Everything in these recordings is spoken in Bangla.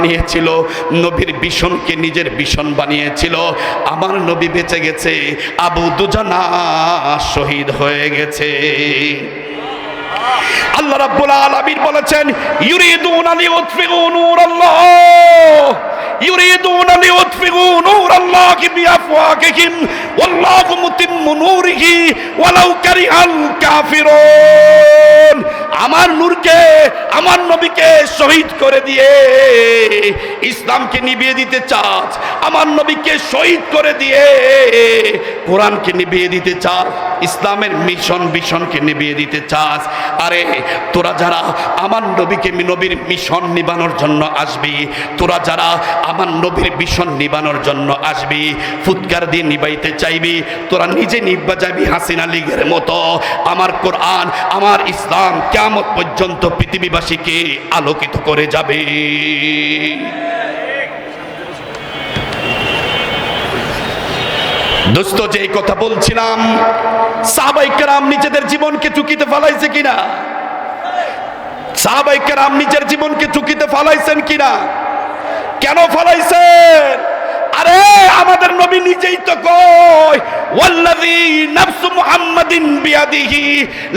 বানিয়েছিল, নবীর ভীষণকে নিজের ভীষণ বানিয়েছিল। আমার নবী বেঁচে গেছে, আবু দুজানা শহীদ হয়ে গেছে। আল্লাহ রাব্বুল আলামিন বলেছেন, ইউরিদুনা লিউতফিউ নূরাল্লাহ ইউরিদুনা লিউতফিউ নূরাল্লাহি বিআফওয়াহিহিম ওয়াল্লাহু মুতিম্মু নূরিহি ওয়ালাউ কারিহাল কাফিরুন। আমার নূরকে, আমার নবীকে শহীদ করে দিয়ে ইসলামকে নিভিয়ে দিতে চাস, আমার নবীকে শহীদ করে দিয়ে কোরআনকে নিভিয়ে দিতে চাস, ইসলামের মিশন ভীষণকে নিভিয়ে দিতে চাস। আরে তোরা যারা আমার নবীকে, নবীর মিশন নিবানোর জন্য আসবি, তোরা যারা আমার নবীর ভীষণ নিবানোর জন্য আসবি, ফুৎকার দিয়ে নিবাইতে চাইবি, তোরা নিজে নিবা যাবি হাসিনা লীগের মতো। আমার কোরআন, আমার ইসলাম কিয়ামত পর্যন্ত পৃথিবীবাসীকে আলোকিত করে যাবে। দোস্ত, যে কথা বলছিলাম, সাহাবায়ে কেরাম নিজেদের জীবনকে ঝুঁকিতে ফেলাইছে কিনা? সাহাবায়ে কেরাম নিজের জীবনকে ঝুঁকিতে ফেলাইছেন কিনা? কেন ফেলাইছেন? আরে আমাদের নবী নিজেই তো কয়, ওয়াল্লাযী নাফসু মুহাম্মাদিন বিয়াদিহি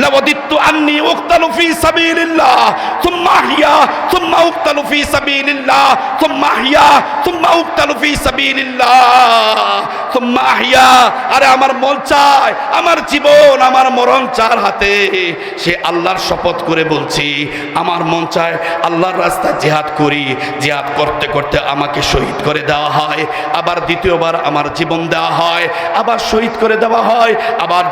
লাওয়াদিতু আন্নী উকতালু ফী সাবিলিল্লাহ সুম্মা আহইয়া সুম্মা উকতালু ফী সাবিলিল্লাহ সুম্মা আহইয়া সুম্মা উকতালু ফী সাবিলিল্লাহ সুম্মা আহইয়া। আরে আমার মন চায়, আমার জীবন, আমার মরণ চার হাতে। সে আল্লাহর শপথ করে বলছি, আমার মন চায় আল্লাহর রাস্তায় জিহাদ করি, জিহাদ করতে করতে আমাকে শহীদ করে দেওয়া হয়, আবার দ্বিতীয়বার আমার জীবন দেওয়া হয়, আবার শহীদ করে দেওয়া হয়, আবার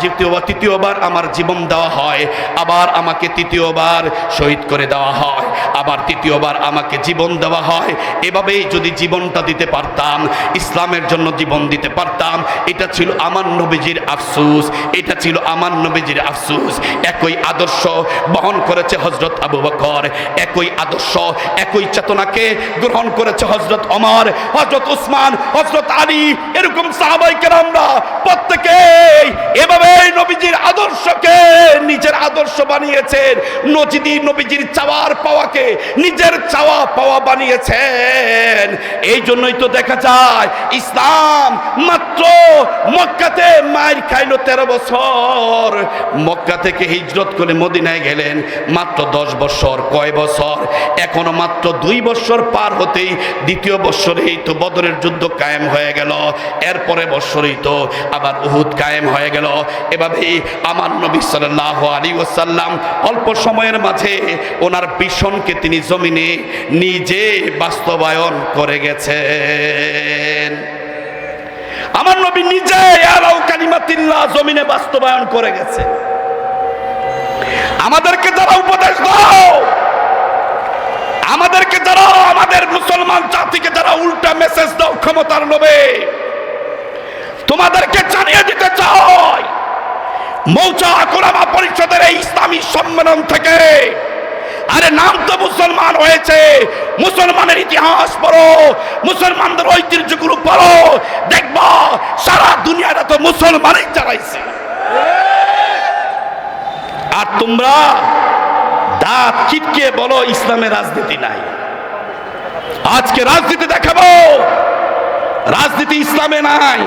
তৃতীয়বার আমার জীবন দেওয়া হয়, আবার আমাকে তৃতীয়বার শহীদ করে দেওয়া হয়, আবার তৃতীয়বার আমাকে জীবন দেওয়া হয়। এভাবেই যদি জীবনটা দিতে পারতাম, ইসলামের জন্য জীবন দিতে পারতাম, এটা ছিল আমার নবীজির আফসোস, এটা ছিল আমার নবীজির আফসোস। একই আদর্শ বহন করেছে হযরত আবু বকর, একই আদর্শ, একই চেতনাকে গ্রহণ করেছে হযরত ওমর, হযরত উসমান, হযরত আলী। এরকম সাহাবায়ে কেরামরা প্রত্যেকেই এভাবেই নবীজির আদর্শকে নিজের আদর্শ বানিয়েছেন, নবীজির চাওয়ার পাওয়াকে নিজের চাওয়া পাওয়া বানিয়েছেন। এই জন্যই তো দেখা যায় ইসলাম মাত্র মক্কাতে মাইর খাইল 13 বছর, মক্কা থেকে হিজরত করে মদিনায় গেলেন মাত্র 10 বছর। কয় বছর? এখনো মাত্র 2 বছর পার হতেই দ্বিতীয় বছরেই তো বদরের যুদ্ধ কায়েম হয়ে গেল, এরপরে বছরই তো আবার উহুদ কায়েম হয়ে গেল। এভাবেই আমার নবী সাল্লাল্লাহু আলাইহি ওয়াসাল্লাম অল্প সময়ের মাঝে ওনার ভীষণকে তিনি জমিনে নিজে বাস্তবায়ন করে গেছেন। আমার নবী নিজে আলাউ কালিমাতিল্লাহ জমিনে বাস্তবায়ন করে গেছে। আমাদেরকে যারা উপদেশ দাও, আমাদেরকে যারা, আমাদের মুসলমান জাতিকে যারা উল্টা মেসেজ দাও ক্ষমতার লোভে, তোমাদেরকে জানিয়ে দিতে চাই, মৌজা কোলামা পরিষদের এই ইসলামী সম্মেলন থেকে, আরে নাম তো মুসলমান হয়েছে, মুসলমানের ইতিহাস পড়ো, মুসলমানদের ঐতিহ্যগুলো পড়ো, দেখবা সারা দুনিয়াটা তো মুসলমানই চালাইছে। আর তোমরা দাঁত চিটকে বলো ইসলামের রাজনীতি নাই। আজকে রাজনীতি দেখাবো, রাজনীতি ইসলামে নাই,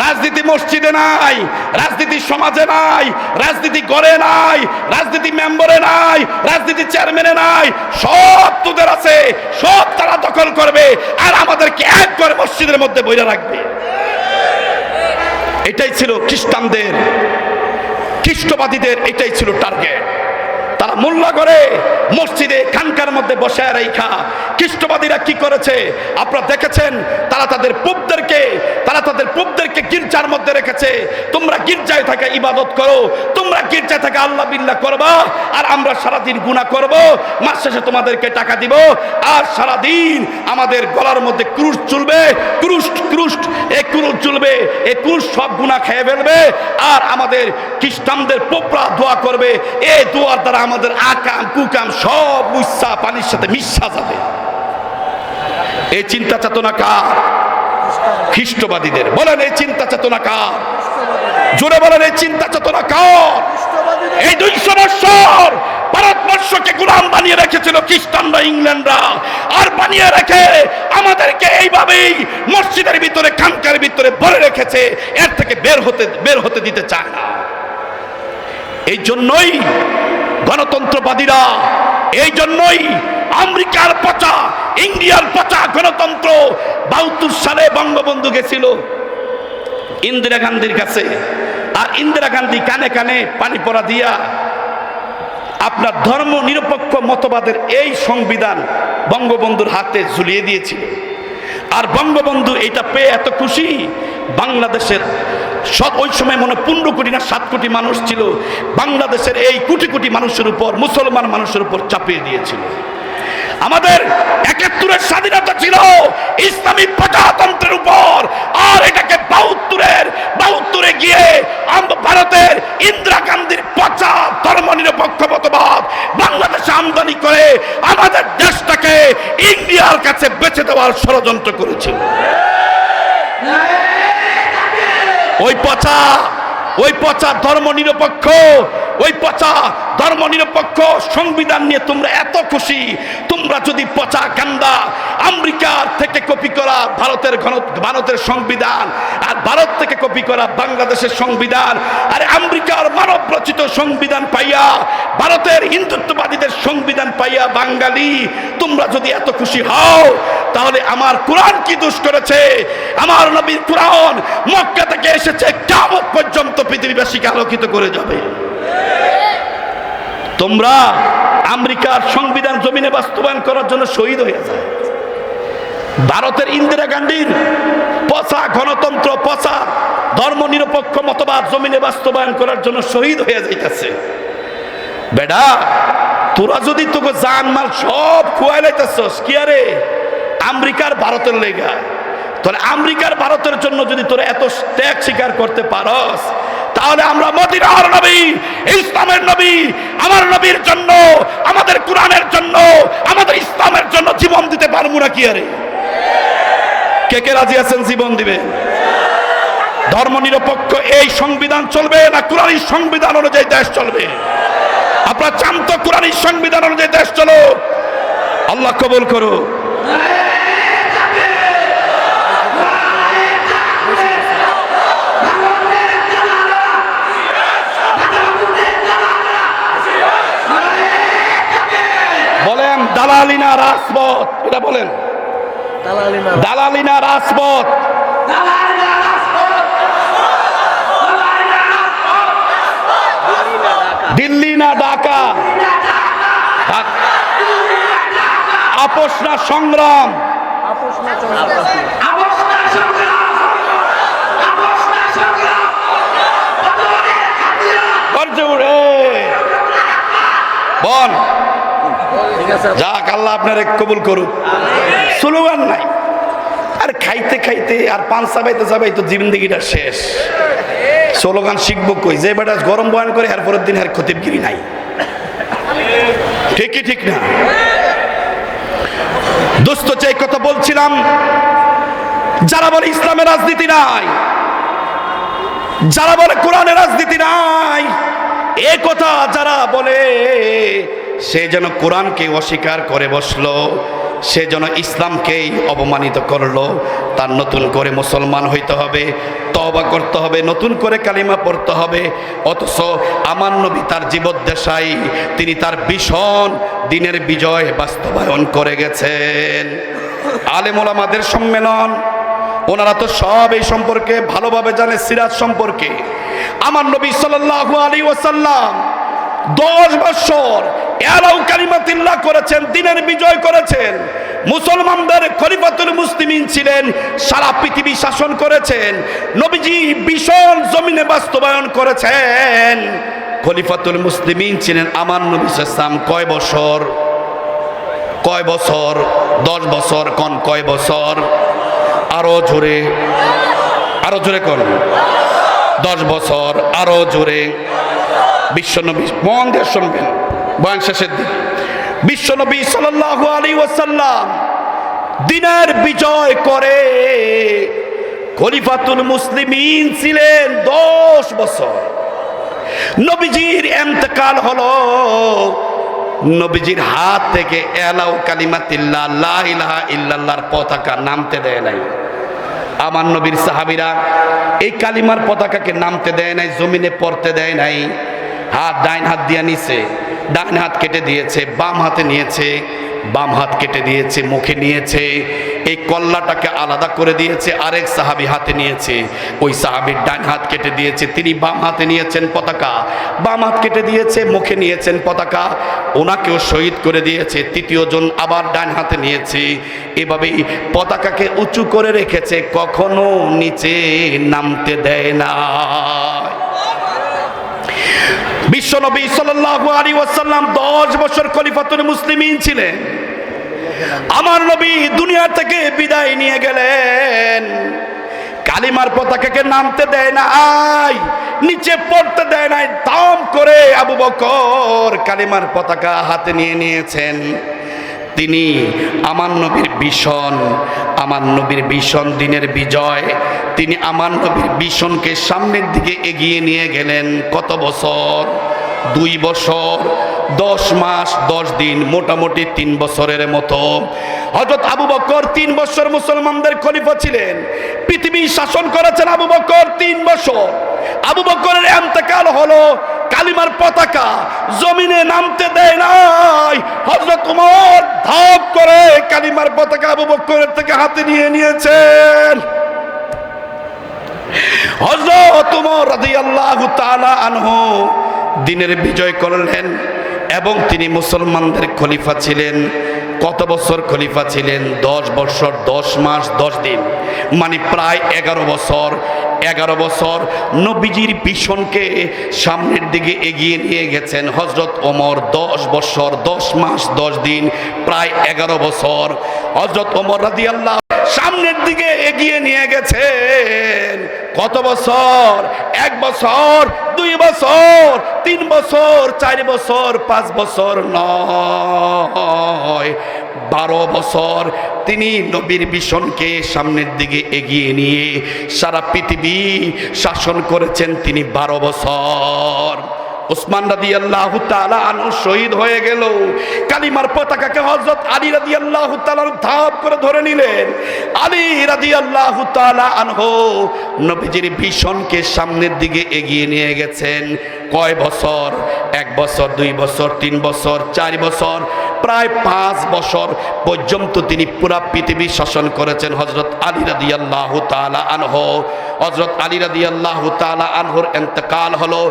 রাজনীতি মসজিদে নাই, রাজনীতি সমাজে নাই, রাজনীতি গড়ে নাই, রাজনীতি মেম্বারে নাই, রাজনীতি চেয়ারম্যানে নাই, সব তোদের আছে, সব তারা দখল করবে আর আমাদেরকে এক করে মসজিদের মধ্যে বইরা রাখবে। এটাই ছিল খ্রিস্টানদের, খ্রিস্টবাদীদের এটাই ছিল টার্গেট। তারা মোল্লা করে মসজিদে খানকার মধ্যে বসে রাইখা খ্রিস্টবাদীরা কি করেছে আপনারা দেখেছেন, তারা তাদের পুবদেরকে গির্জার মধ্যে রেখেছে। তোমরা গির্জায় থাকা ইবাদত করো, তোমরা গির্জায় থাকা আল্লাহ বিল্লাহ করবা, আর আমরা সারাদিন গুনাহ করব, মাস শেষে তোমাদেরকে টাকা দিব, আর সারাদিন আমাদের গলার মধ্যে ক্রুশ চলবে, ক্রুশ চলবে, এই ক্রুশ সব গুনাহ খেয়ে ফেলবে, আর আমাদের খ্রিস্টানদের পোপরা দোয়া করবে, এই দোয়ার দ্বারা আমাদের আকাম কুকাম সব মুসা পানির সাথে মিশা যাবে। এই চিন্তা চেতনা কার? খ্রিস্টবাদীদের। বলেন এই চিন্তা চেতনা কার? জোরে বলেন এই চিন্তা চেতনা কার? এই 200 বছর ভারতবর্ষকে গোলাম বানিয়ে রেখেছিল খ্রিস্টানরা, ইংল্যান্ডরা, আর বানিয়ে রেখে আমাদেরকে এইভাবেই মসজিদের ভিতরে, খানকার ভিতরে ভরে রেখেছে। এর থেকে বের হতে দিতে চায় না। এই জন্যই গণতন্ত্রবাদীরা, এই জন্যই আমেরিকার পচা, ইন্ডিয়ার পচা গণতন্ত্র ৭২ সালে বঙ্গবন্ধু গেছিল ইন্দিরা গান্ধীর কাছে, আর ইন্দিরা গান্ধী কানে কানে পানি পড়া দিয়া আপনার ধর্ম নিরপেক্ষ মতবাদের এই সংবিধান বঙ্গবন্ধুর হাতে ঝুলিয়ে দিয়েছিল। আর বঙ্গবন্ধু এটা পেয়ে এত খুশি, বাংলাদেশের ওই সময় মনে 15 কোটি না 7 কোটি মানুষ ছিল, বাংলাদেশের এই কোটি কোটি মানুষের উপর, মুসলমান মানুষের উপর চাপিয়ে দিয়েছিল। আমাদের ৭১-এর স্বাধীনতা ছিল ইসলামী প্রজাতন্ত্রের উপর, আর এটাকে ৭২-এ গিয়ে ভারতের ইন্দিরা গান্ধীর পচা ধর্মনিরপেক্ষ মতবাদ বাংলাদেশে আমদানি করে আমাদের দেশটাকে ইন্ডিয়ার কাছে বেচে দেওয়ার ষড়যন্ত্র করেছিল। ওই পচা ধর্মনিরপেক্ষ, ওই পচা ধর্মনিরপেক্ষ সংবিধান নিয়ে তোমরা এত খুশি। তোমরা যদি পচা গান্দা আমেরিকার থেকে কপি করা ভারতের সংবিধান, আর ভারত থেকে কপি করা বাংলাদেশের সংবিধান, আর আমেরিকার মানব রচিত সংবিধান পাইয়া, ভারতের হিন্দুত্ববাদীদের সংবিধান পাইয়া বাঙালি তোমরা যদি এত খুশি হও, তাহলে আমার কোরআন কি দোষ করেছে? আমার নবীর কোরআন মক্কা থেকে এসেছে, কিয়ামত পর্যন্ত পৃথিবীবাসীকে আলোকিত করে যাবে। তোমরা আমেরিকার সংবিধান জমিনে বাস্তবায়ন করার জন্য শহীদ হয়ে যায়। ভারতের ইন্দিরা গান্ধীর পচা গণতন্ত্র, পচা ধর্মনিরপেক্ষ মতবাদ জমিনে বাস্তবায়ন করার জন্য শহীদ হয়ে যাইতেছে। বেডা, তোরা যদি তোকে জানমাল সব খুয়াই লাইতেছস কি আরে আমেরিকার ভারতের লেগা, তাহলে আমেরিকার ভারতের জন্য যদি তোরা এত ত্যাগ স্বীকার করতে পারস, তাহলে আমরা মদিনার নবী, ইসলামের নবী, আমার নবীর জন্য, আমাদের কোরআনের জন্য, আমাদের ইসলামের জন্য জীবন দিতে পারবো না কি আরে? কে কে রাজি আছেন জীবন দিবে? ধর্মনিরপেক্ষ এই সংবিধান চলবে না কোরআনী সংবিধান অনুযায়ী দেশ চলবে? আপনারা চান তো কোরআনী সংবিধান অনুযায়ী দেশ চলো? আল্লাহ কবুল করো। বলেন দালালি না রাজপথ? এটা বলেন দালালি না রাজপথ? দিল্লি না ঢাকা? আপোষ না সংগ্রাম? বল যাক, আল্লাহ আপনার কবুল করুক। স্লোগান নাই, আর খাইতে খাইতে আর পান চাবাইতে তো জিন্দেগিটা শেষ। স্লোগান শিখবো কই? যে বেটা গরম বয়ান করে এর পরের দিন আর খতিবগিরি নাই। ঠিকই ঠিক না? দোস্ত, যে কথা বলছিলাম, যারা বলে ইসলামের রাজনীতি নাই, যারা বলে কোরআনের রাজনীতি নাই, এ কথা যারা বলে, সে যেন কোরআনকে অস্বীকার করে বসলো, সে যেন ইসলামকেই অপমানিত করলো। তার নতুন করে মুসলমান হইতে হবে, তওবা করতে হবে, নতুন করে কালিমা পড়তে হবে। অথচ আমার নবী তার জীবদ্দশায় তিনি তার ভীষণ দিনের বিজয় বাস্তবায়ন করে গেছেন। আলেম ওলামাদের সম্মেলন, ওনারা তো সব এই সম্পর্কে ভালোভাবে জানে, সিরাত সম্পর্কে। আমার নবী সাল্লাল্লাহু আলাইহি ওয়াসাল্লাম 10 বছর এলাউ কালিমাতিল্লাহ করেছেন, দিনের বিজয় করেছেন, মুসলমানদের খলিফাতুল মুসলিমিন ছিলেন, সারা পৃথিবী শাসন করেছেন। নবীজি ভীষণ জমিনে বাস্তবায়ন করেছেন। খলিফাতুল মুসলিমিন ছিলেন আমার নবী সাল্লাল্লাহু আলাইহি ওয়াসাল্লাম। কয় বছর? 10 বছর। কোন কয় বছর? আরো জোরে কোন? 10 বছর। আরো জোরে। বিশ্বনবী, মন দিয়ে শুনবেন, বয়ান শেষের দিকে, বিশ্বনবী সাল্লাল্লাহু আলাইহি ওয়াসাল্লাম দিনের বিজয় করে খলিফাতুল মুসলিমিন ছিলেন 10 বছর। নবীজির ইন্তেকাল হলো নবীজির হাত থেকে এলাউ কালিমাতিল্লাহ লা ইলাহা ইল্লাল্লাহর পতাকা নামতে দেয় নাই। আমার নবীর সাহাবীরা এই কালিমার পতাকাকে নামতে দেয় নাই, জমিনে পড়তে দেয় নাই। ডাইন হাত দিয়ে নিছে, ডাইন হাত কেটে দিয়েছে, বাম হাতে নিয়েছে, বাম হাত কেটে দিয়েছে, মুখে নিয়েছে, এই কল্লাটাকে আলাদা করে দিয়েছে, আরেক সাহাবী হাতে নিয়েছে, ওই সাহাবীর ডান হাত কেটে দিয়েছে, তিনি বাম হাতে নিয়েছেন পতাকা, বাম হাত কেটে দিয়েছে, মুখে নিয়েছেন পতাকা, ওনাকেও শহীদ করে দিয়েছে, তৃতীয় জন আবার ডান হাতে নিয়েছে। এভাবেই পতাকাকে উঁচু করে রেখেছে, কখনো নিচে নামতে দেয় না। বিশ্বনবী সাল্লাল্লাহু আলাইহি ওয়াসাল্লাম 10 বছর খলিফাতুল মুসলিমিন ছিলেন। আমার নবী দুনিয়া থেকে বিদায় নিয়ে গেলেন, কালিমার পতাকাকে নামতে দেয় নাই, নিচে পড়তে দেয় নাই। দাম করে আবু বকর কালিমার পতাকা হাতে নিয়ে নিয়েছেন। তিনি আমার নবীর ভীষণ, আমার নবীর ভীষণ দিনের বিজয়, তিনি আমার নবীর ভীষণকে সামনের দিকে এগিয়ে নিয়ে গেলেন। কত বছর? 2 বছর 10 মাস 10 দিন, মোটামুটি 3 বছরের মতো। হযরত আবু বকর 3 বছর মুসলমানদের খলিফা ছিলেন, পৃথিবী শাসন করেছেন আবু বকর 3 বছর। আবু বকরের ইন্তেকাল হলো, কালিমার পতাকা জমিনে নামতে দেয় নাই। হযরত ওমর ধাপ করে কালিমার পতাকা আবু বকরের থেকে হাতে নিয়ে নিয়েছেন। হযরত ওমর রাদিয়াল্লাহু তাআলা আনহু দিনের বিজয় করলেন এবং তিনি মুসলমানদের খলিফা ছিলেন। কত বছর খলিফা ছিলেন? 10 বছর 10 মাস 10 দিন, মানে প্রায় 11 বছর। 11 বছর নবীজির ভীষণকে সামনের দিকে এগিয়ে নিয়ে গেছেন হযরত ওমর। 10 বছর 10 মাস 10 দিন, প্রায় 11 বছর হযরত ওমর রাদিয়াল্লাহু সামনের দিকে এগিয়ে নিয়ে গেছেন। কত বছর? 1 বছর, 2 বছর, 3 বছর, 4 বছর, 5 বছর নয়, 12 বছর তিনি নবীর ভীষণকে সামনের দিকে এগিয়ে নিয়ে সারা পৃথিবী শাসন করেছেন তিনি 12 বছর। উসমান রাদিয়াল্লাহু তাআলা আনহু শহীদ হয়ে গেল। কালিমার পতাকাকে হযরত আলী রাদিয়াল্লাহু তাআলা ধাপ করে ধরে নিলেন। আলী রাদিয়াল্লাহু তাআলা আনহু নবীজির ভীষণকে সামনের দিকে এগিয়ে নিয়ে গেছেন। কয় বছর? 1 বছর, 2 বছর, 3 বছর, 4 বছর, প্রায় 5 বছর পর্যন্ত তিনি পুরা পৃথিবী শাসন করেছেন হযরত আলী রাদিয়াল্লাহু তাআলা আনহু। হযরত আলী রাদিয়াল্লাহু তাআলা আনহুর ইন্তেকাল হলো।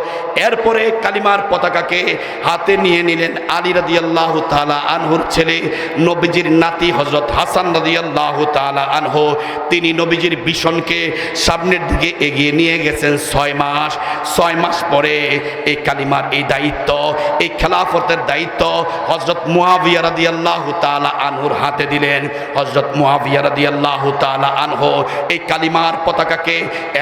এরপরে কালিমার পতাকাকে হাতে নিয়ে নিলেন আলী রাদিয়াল্লাহু তাআলা আনহুর ছেলে, নবীজির নাতি হযরত হাসান রাদিয়াল্লাহু তাআলা আনহু। তিনি নবীজির ভীষণকে সামনের দিকে এগিয়ে নিয়ে গেছেন 6 মাস। 6 মাস পরে এই কালিমার এই দায়িত্ব, এই খেলাফতের দায়িত্ব হযরত মুয়াবিয়া রাদিয়াল্লাহু তাআলা আনহুর হাতে দিলেন। হযরত মুয়াবিয়া রাদিয়াল্লাহু তাআলা আনহু এই কালিমার পতাকাকে,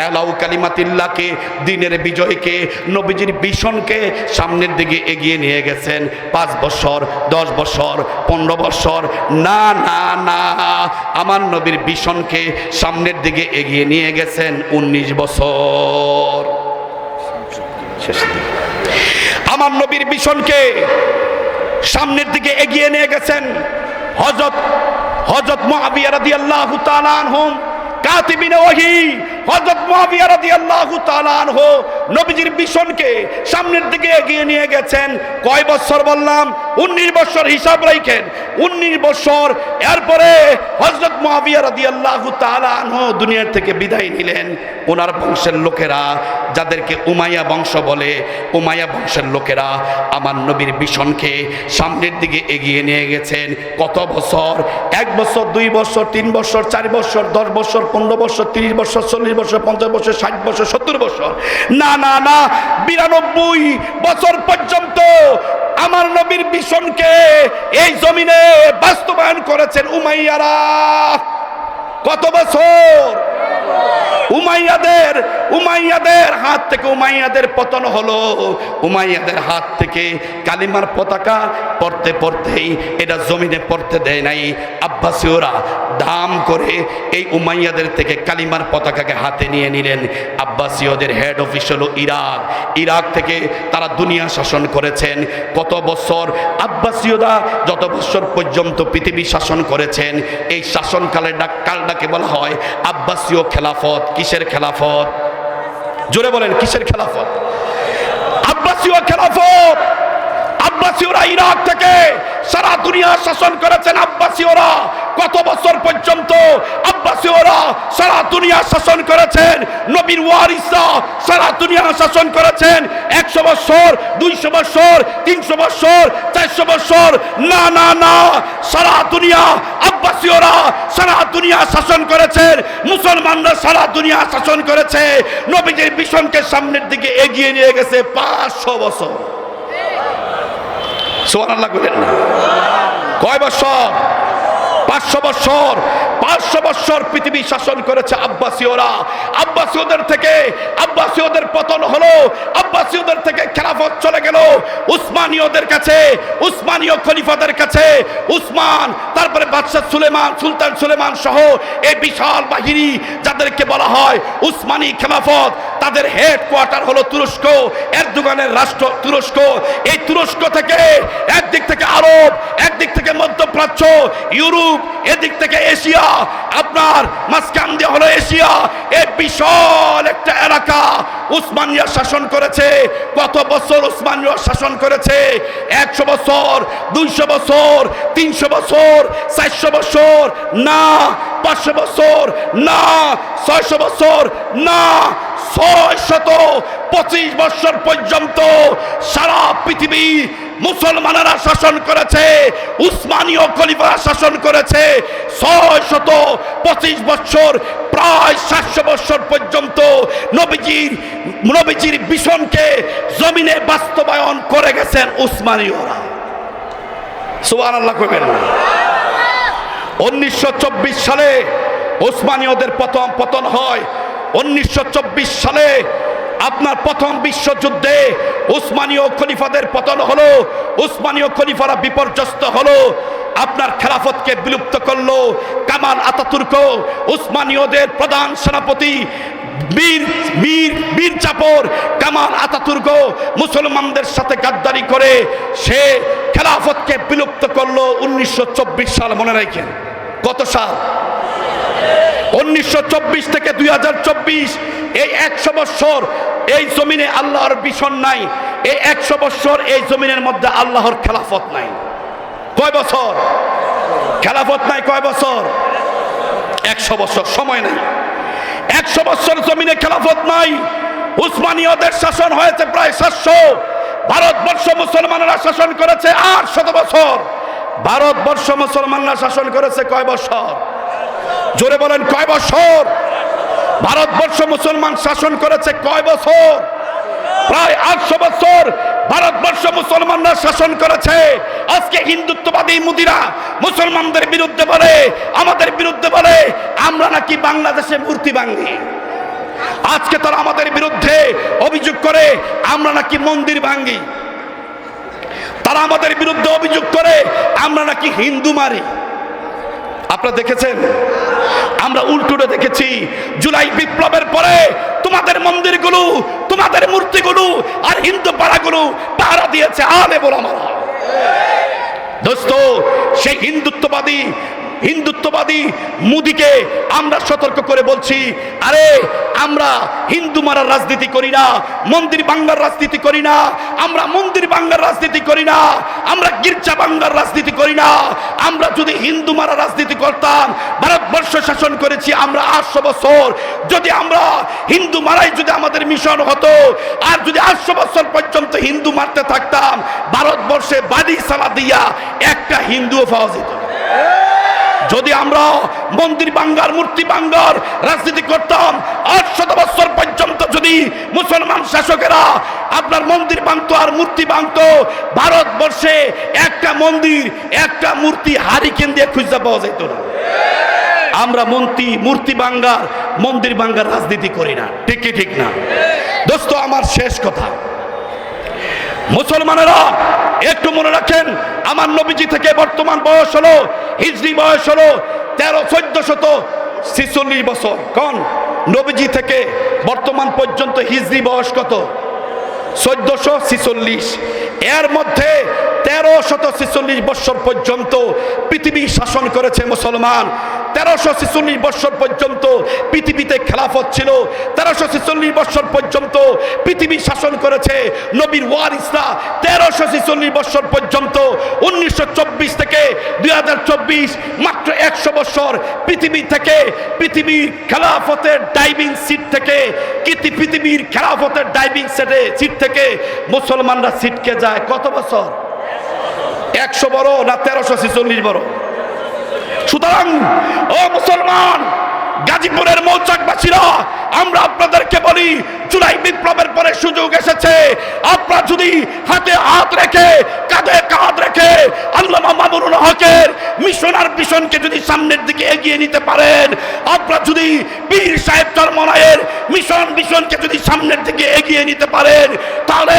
এলাউ কালিমাতিল্লাহকে, দিনের বিজয়কে, নবীজির ভীষণকে সামনের দিকে এগিয়ে নিয়ে গেছেন 5 বছর, 10 বছর, 15 বছর। না না না, আমার নবীর ভীষণকে সামনের দিকে এগিয়ে নিয়ে গেছেন 19 বছর। আমার নবীর ভীষণকে সামনের দিকে এগিয়ে নিয়ে গেছেন হযরত মুআবিয়া রাদিয়াল্লাহু তাআলা আনহু, কাতিবিনে ওহী হযরত মুআবিয়া রাদিয়াল্লাহু তাআলা আনহু নবীজির ভীষণকে সামনের দিকে এগিয়ে নিয়ে গেছেন। কয় বছর বললাম? 19 বছর। হিসাব রাখেন, 19 বছর। এরপরে হযরত মুআবিয়া রাদিয়াল্লাহু তাআলা আনহু দুনিয়া থেকে বিদায় নিলেন। ওনার বংশের লোকেরা, যাদেরকে উমাইয়া বংশ বলে, উমাইয়া বংশের লোকেরা আমার নবীর ভীষণকে সামনের দিকে এগিয়ে নিয়ে গেছেন। কত বছর? 1 বছর, 2 বছর, 3 বছর, 4 বছর, 10 বছর, 15 বছর, 30 বছর, 40 বছর, 50 বছর, 60 বছর, 70 বছর। না না না, 92 বছর পর্যন্ত আমার নবীর ভীষণকে এই জমিনে বাস্তবায়ন করেছেন উমাইয়ারা। কত বছর? উমাইয়াদের হাত থেকে উমাইয়াদের পতন হলো। উমাইয়াদের হাত থেকে কালিমার পতাকা পড়তে পড়তেই এটা জমিনে পড়তে দেয় নাই, আব্বাসীয়রা দাম করে এই উমাইয়াদের থেকে কালিমার পতাকাকে হাতে নিয়ে নিলেন। আব্বাসীয়দের হেড অফিস হলো ইরাক থেকে তারা দুনিয়া শাসন করেছেন। কত বছর আব্বাসীয়রা যত বছর পর্যন্ত পৃথিবী শাসন করেছেন, এই শাসনকালের কালটাকে বলা হয় আব্বাসীয় খেলাফত। কিসের খেলাফত? জোরে বলেন, কিসের খেলাফত? আব্বাসীয় খেলাফত। আব্বাসীয়রা ইরাক থেকে সারা দুনিয়া শাসন করেছেন। আব্বাসীয়রা কত বছর পর্যন্ত আব্বাসীয়রা সারা দুনিয়া শাসন করেছেন। নবীর ওয়ারিসরা সারা দুনিয়া শাসন করেছেন। 100 বছর, 200 বছর, 300 বছর, 400 বছর, না না না, সারা দুনিয়া আব্বাসীয়রা সারা দুনিয়া শাসন করেছেন। মুসলমানরা সারা দুনিয়া শাসন করেছে। নবীজির মিশনকে সামনের দিকে এগিয়ে নিয়ে গেছে 500 বছর। সুবহানাল্লাহ বলেন না? কয় বছর? 500 বছর। 500 বছর পৃথিবী শাসন করেছে আব্বাসীয়রা। আব্বাসীয়দের পতন হলো। আব্বাসীয়দের থেকে খেলাফত চলে গেল উসমানীয়দের কাছে, উসমানীয় খলিফাদের কাছে। উসমান, তারপরে বাদশাহ সুলেমান, সুলতান সুলেমান সহ এই বিশাল বাহিনী যাদেরকে বলা হয় উসমানী খেলাফত, তাদের হেডকোয়ার্টার হলো তুরস্ক। এরদোগানের রাষ্ট্র তুরস্ক। এই তুরস্ক থেকে একদিক থেকে আরব, একদিক থেকে মধ্যপ্রাচ্য, ইউরোপ, এদিক থেকে এশিয়া, আপনার মাঝখান দিয়ে হলো এশিয়া। এই বিশাল একটা এলাকা উসমানিয়া শাসন করেছে। কত বছর উসমানিয়া শাসন করেছে? 100 বছর, 200 বছর, 300 বছর, 400 বছর, না 500 বছর, না 600 বছর, না 625 বছর পর্যন্ত সারা পৃথিবী মুসলমানেরা শাসন করেছে। উসমানীয় খলিফারা শাসন করেছে 625 বছর, প্রায় 700 বছর পর্যন্ত নবীজির মিশনকে জমিনে বাস্তবায়ন করে গেছেন উসমানীয়রা। সুবহানাল্লাহ কইবেন না? 1924 সালে উসমানীয়দের পতন হয়। 1924 সালে আপনার প্রথম বিশ্বযুদ্ধে উসমানীয় খলিফাদের পতন হলো। উসমানীয় খলিফারা বিপর্যস্ত হলো, আপনার খেলাফতকে বিলুপ্ত করলো। কামাল আতাতুর্ক, উসমানীয়দের প্রধান সেনাপতি বীর চাপর কামাল আতাতুর্ক মুসলমানদের সাথে গাদ্দারি করে সে খেলাফতকে বিলুপ্ত করলো 1924 সাল। মনে রাখেন, কত সাল? 1924 থেকে 2024, এই 100 বছর এই জমিনে আল্লাহর মিশন নাই। এই 100 বছর এই জমিনের মধ্যে আল্লাহর খেলাফত নাই। কয় বছর খেলাফত নাই? কয় বছর? 100 বছর সময় নাই। 100 বছর জমিনে খেলাফত নাই। উসমানীয়দের শাসন হয়েছে প্রায় 700। ভারতবর্ষ মুসলমানরা শাসন করেছে 800 বছর। ভারতবর্ষ মুসলমানরা শাসন করেছে কয় বছর? জোরে বলেন, কয় বছর? ভারতবর্ষ মুসলমান শাসন করেছে কয় বছর? প্রায় 800 বছর ভারতবর্ষ মুসলমানরা শাসন করেছে। আজকে হিন্দুত্ববাদী মুদিরা মুসলমানদের বিরুদ্ধে বলে, আমাদের বিরুদ্ধে বলে আমরা নাকি বাংলাদেশে মূর্তি ভাঙি। আজকে তারা আমাদের বিরুদ্ধে অভিযোগ করে আমরা নাকি মন্দির ভাঙি। তারা আমাদের বিরুদ্ধে অভিযোগ করে আমরা নাকি হিন্দু মারি। আপনারা দেখেছেন? আমরা উল্টোটা দেখেছি। জুলাই বিপ্লবের পরে তোমাদের মন্দিরগুলো, তোমাদের মূর্তিগুলো আর হিন্দু পাড়াগুলো পাহারা দিয়েছে আলেম ওলামারা। দোস্ত, সেই হিন্দুত্ববাদী মুদিকে আমরা সতর্ক করে বলছি, আরে আমরা হিন্দু মারার রাজনীতি করি না, মন্দির ভাঙার রাজনীতি করি না, আমরা মন্দির ভাঙার রাজনীতি করি না, আমরা গির্জা ভাঙার রাজনীতি করি না। আমরা যদি হিন্দু মারার রাজনীতি করতাম, ভারতবর্ষ শাসন করেছি আমরা 800 বছর, যদি আমরা হিন্দু মারাই যদি আমাদের মিশন হতো, আর যদি 800 বছর পর্যন্ত হিন্দু মারতে থাকতাম, ভারতবর্ষে বাড়ি সালা দিয়া একটা হিন্দুও পাওয়া যেত না। যদি আমরা মন্দির ভাঙ্গার, মূর্তি ভাঙ্গার রাজনীতি করতাম, 800 বছর পর্যন্ত যদি মুসলমান শাসকেরা আপনার মন্দির ভাঙতো আর মূর্তি ভাঙতো, ভারতবর্ষে একটা মন্দির, একটা মূর্তি হারিকেন দিয়ে খুঁজে পাওয়া যেত না। আমরা মূর্তি ভাঙ্গার মন্দির ভাঙ্গার রাজনীতি করি না, ঠিক কি ঠিক না? দোস্ত আমার শেষ কথা, মুসলমানেরা একটু মনে রাখেন, আমার নবীজি থেকে বর্তমান বয়স হলো, হিজরি বয়স হলো 1446 বছর। কোন নবীজি থেকে বর্তমান পর্যন্ত হিজরি বয়স কত? 1446। এর মধ্যে 1346 বছর পর্যন্ত পৃথিবী শাসন করেছে মুসলমান। 1346 বছর পর্যন্ত পৃথিবীতে খেলাফত ছিল। 1346 বছর পর্যন্ত পৃথিবী শাসন করেছে নবীর ওয়ারিসরা। 1346 বছর পর্যন্ত 1924 থেকে 2024 মাত্র 100 বছর পৃথিবীর খেলাফতের ডাইভিং সিট থেকে পৃথিবীর খেলাফতের ডাইভিং সিট থেকে মুসলমানরা ছিটকে যায় কত বছর? 100 বড় না 1346 বড়? সুতরাং ও মুসলমান, গাজীপুরের মৌচাকবাসীরা, আমরা আপনাদেরকে বলি, জুলাই বিপ্লবের পরে সুযোগ এসেছে। আপনারা যদি হাতে হাত রেখে কাঁধে কাঁধ রেখে আল্লামা মামুনুল হকের মিশন আর ভিশনকে যদি সামনের দিকে এগিয়ে নিতে পারেন, আপনারা যদি পীর সাহেব চরমনায়ের মিশন ভিশনকে যদি সামনের দিকে এগিয়ে নিতে পারেন, তাহলে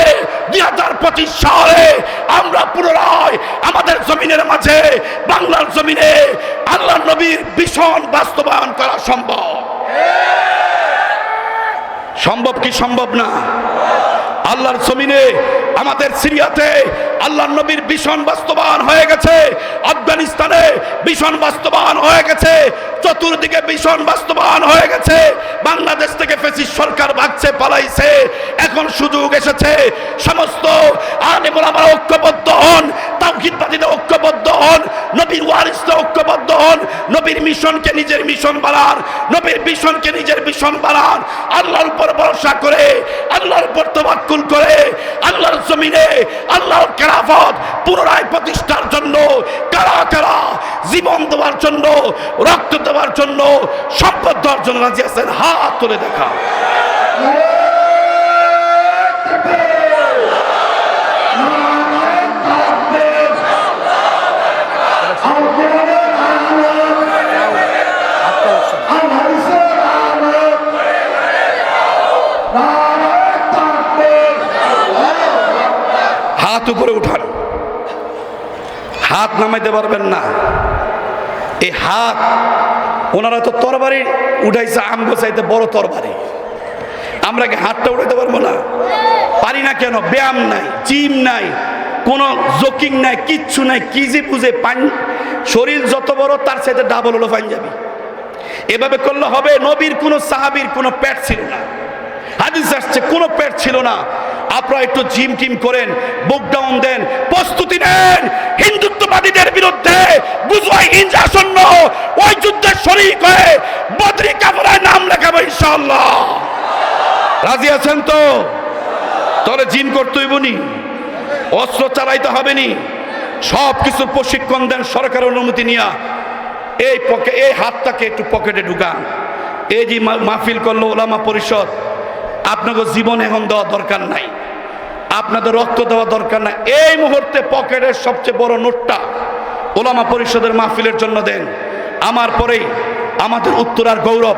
2025 সালে আমরা পুনরায় আমাদের জমিনের মাঝে, বাংলার জমিনে আল্লাহর নবীর ভিশন বাস্তবায়ন করা সম্ভব। সম্ভব কি সম্ভব না? আল্লাহর জমিনে আমাদের সিরিয়াতে আল্লাহর নবীর ভিশন বাস্তবায়ন হয়ে গেছে, আফগানিস্তানে ভিশন বাস্তবায়ন হয়ে গেছে, চতুর্দিকে ভিশন বাস্তবায়ন হয়ে গেছে। বাংলাদেশ থেকে ফ্যাসিস্ট সরকার ভাগছে, পালাইছে। এখন সুযোগ এসেছে, সমস্ত আলেম ওলামা ঐক্যবদ্ধ হন, তাওহীদবাদীরা ঐক্যবদ্ধ হন, নবীর ওয়ারিসরা ঐক্যবদ্ধ হন, নবীর মিশনকে নিজের মিশন বানান, নবীর ভিশনকে নিজের ভিশন বানান। আল্লাহর উপর ভরসা করে, আল্লাহর উপর তাওয়াক্কুল করে, আল্লাহর জমিনে আল্লাহর খেলাফত পুনরায় প্রতিষ্ঠার জন্য কারা কারা জীবন দেওয়ার জন্য, রক্ত দেওয়ার জন্য, সম্পদ দেওয়ার জন্য রাজি আছেন? হাত তুলে দেখা। হাত উপরে উঠান, হাত নামাইতে পারবেন না। এই হাত, ওনারা তো তরবারি উঠাইছে, আমগো চাইতে বড় তরবারি। আমরা কি হাতটা উঠাইতে পারবো না? পারি না কেন? ব্যায়াম নাই, জিম নাই, কোনো জোকিং নাই, কিচ্ছু নাই। কি যে বুঝে শরীর যত বড় তার চাইতে ডাবল হলো পাঞ্জাবি। এভাবে করলে হবে? নবীর কোন সাহাবীর কোনো পেট ছিল না, হাদিস আসছে কোনো পেট ছিল না। আপনারা একটু জিম টিম করেন, বুক ডাউন দেন, প্রস্তুতি নেন হিন্দুত্ববাদীদের বিরুদ্ধে। গুজওয়াই হিন্দ আসন্ন, ওই যুদ্ধের শরীক হয়ে বদরি কাফেলায় নাম লেখাবো ইনশাআল্লাহ। রাজি আছেন তো? তাহলে জিম করতে হইব নি, অস্ত্র চালাইতে হবে নি, সব কিছু প্রশিক্ষণ দেন সরকারের অনুমতি নিয়া। এই হাতটাকে একটু পকেটে ঢুকান। এই যে মাহফিল করলো ওলামা পরিষদ, আপনাকে জীবন এখন দেওয়া দরকার নাই, আপনাদের রক্ত দেওয়া দরকার নাই। এই মুহূর্তে পকেটের সবচেয়ে বড় নোটটা ওলামা পরিষদের মাহফিলের জন্য দেন। আমার পরেই আমাদের উত্তরার গৌরব